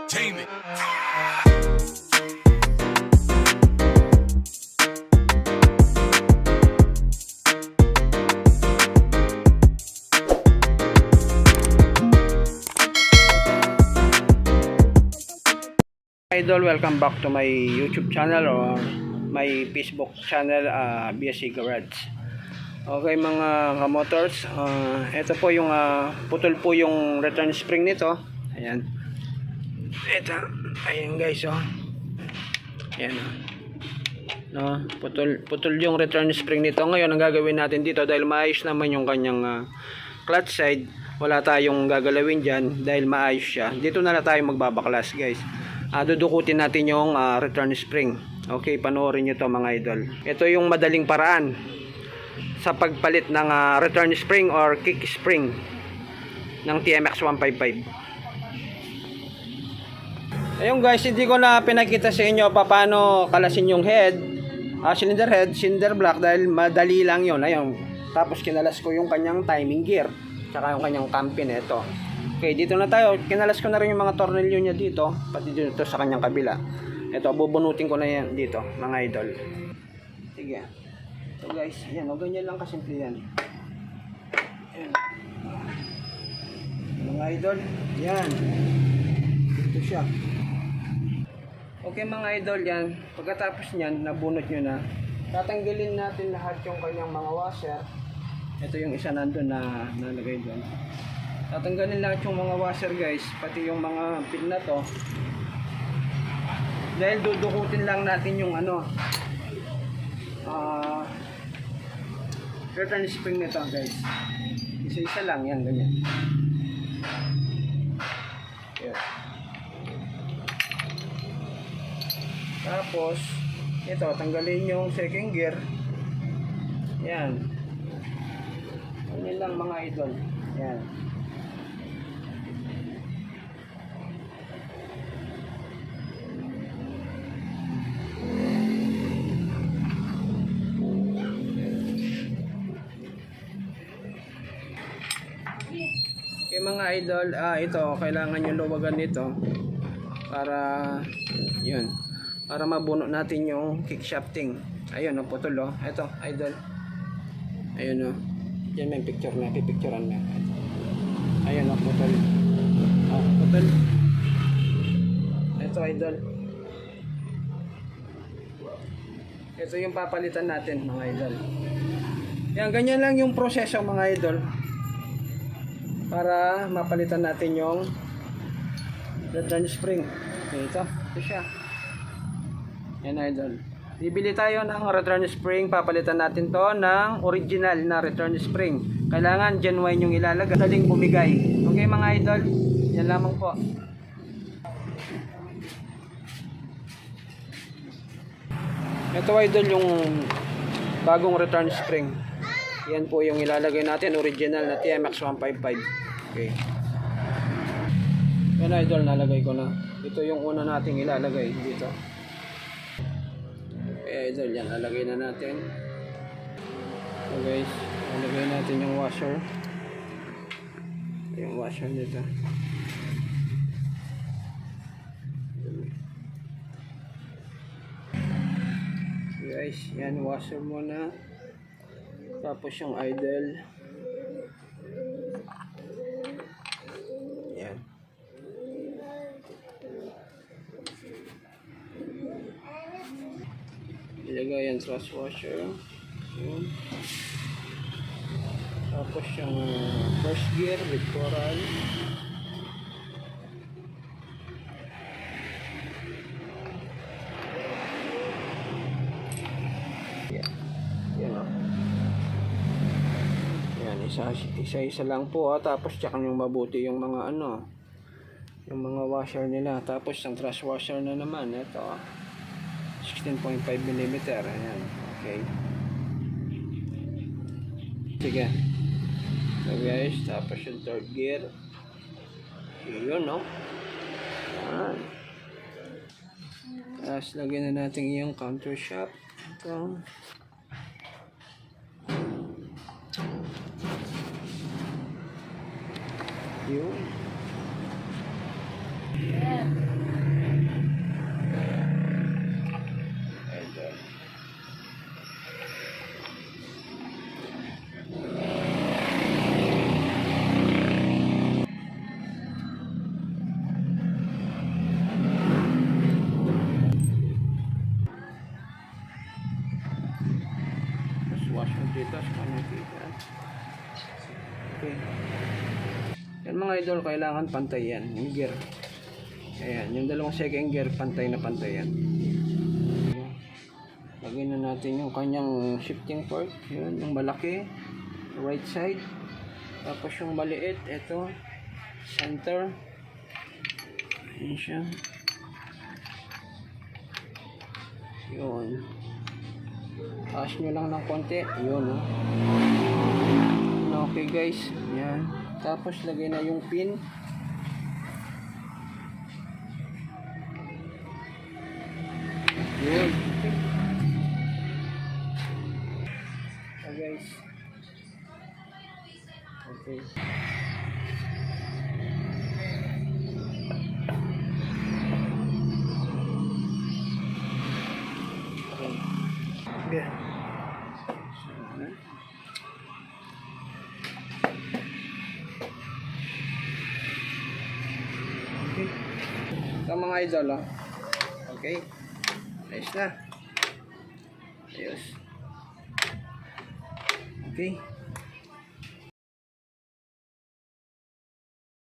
Entertainment. Idol, welcome back to my YouTube channel or my Facebook channel, BSC Garage. Okay mga ka-motors, ito po yung putol po yung return spring nito. Ayan. Ito, ayan guys, oh. Ayan, oh. No, putol yung return spring nito. Ngayon ang gagawin natin dito, dahil maayos naman yung kanyang clutch side, wala tayong gagalawin dyan dahil maayos siya. Dito na tayo magbabaklas guys. Dudukutin natin yung return spring. Okay, panoorin nyo to mga idol. Ito yung madaling paraan sa pagpalit ng return spring or kick spring ng TMX 155. Ayun guys, hindi ko na pinakita sa inyo paano kalasin yung head, cylinder head, cylinder block, dahil madali lang yun. Ayun, tapos kinalas ko yung kanyang timing gear tsaka yung kanyang camping. Ito. Okay, dito na tayo. Kinalas ko na rin yung mga tornilyo niya dito, pati dito sa kanyang kabila. Ito, bubunutin ko na yan dito, mga idol. Sige. So guys, ayan, o ganyan lang kasimple yan. Ayan. Mga idol, yan. Ito siya. Okay mga idol, yan. Pagkatapos nyan, nabunot nyo na. Tatanggalin natin lahat yung kanyang mga washer. Ito yung isa nandun na nalagay doon. Tatanggalin lahat yung mga washer guys, pati yung mga pin na to. Dahil dudukutin lang natin yung return spring nito guys. Isa-isa lang yan, ganyan. Yeah. Tapos ito, tanggalin yung second gear. Yan. Ganyan lang mga idol. Yan. Okay mga idol, ito kailangan yung luwagan nito para yun, para mabuno natin yung kick shafting. Ayun, putol oh. Ito idol, ayun oh. Yan may picture na, pipicturean na. Ayun putol. Putol. Ito idol, ito yung papalitan natin mga idol. Yan, ganyan lang yung proseso mga idol, para mapalitan natin yung return spring. Okay, ito siya. Yan idol. Bibili tayo ng return spring, papalitan natin to ng original na return spring. Kailangan genuine yung ilalagay, daling bumigay. Okay mga idol, yan lamang po. Ito idol yung bagong return spring. Yan po yung ilalagay natin, original na TMX 155. Okay. Yan idol, nalagay ko na. Ito yung una nating ilalagay dito. Okay idol, yan, lalagay na natin. So guys, lalagay natin yung washer. Yung washer dito. Guys, yan, washer muna. Tapos yung idol. Yan. Ilagay yung thrust washer. Yan. Tapos yung first gear with coral. Yan. Yan o. Isa-isa lang po tapos check nyo mabuti yung mga yung mga washer nila. Tapos ang thrust washer na naman ito 16.5 mm. Ayan. Okay, sige. So guys, tapos yung third gear yun no. Ayan. Tapos lagyan na natin yung counter shaft. Ito yun. idol, kailangan pantay yan, yung gear. Ayan, yung dalawang second gear, pantay na pantay yan. Lagyan na natin yung kanyang shifting fork. Yun, yung malaki, right side. Tapos yung maliit, ito, center. Yun siya. Yun. Taas nyo lang ng konti. Yun, oh. Okay guys, yan. Tapos lagay na yung pin. Yun. So guys. Okay. Okay. Ito mga idol, oh. Okay. Ayos na. Ayos. Okay.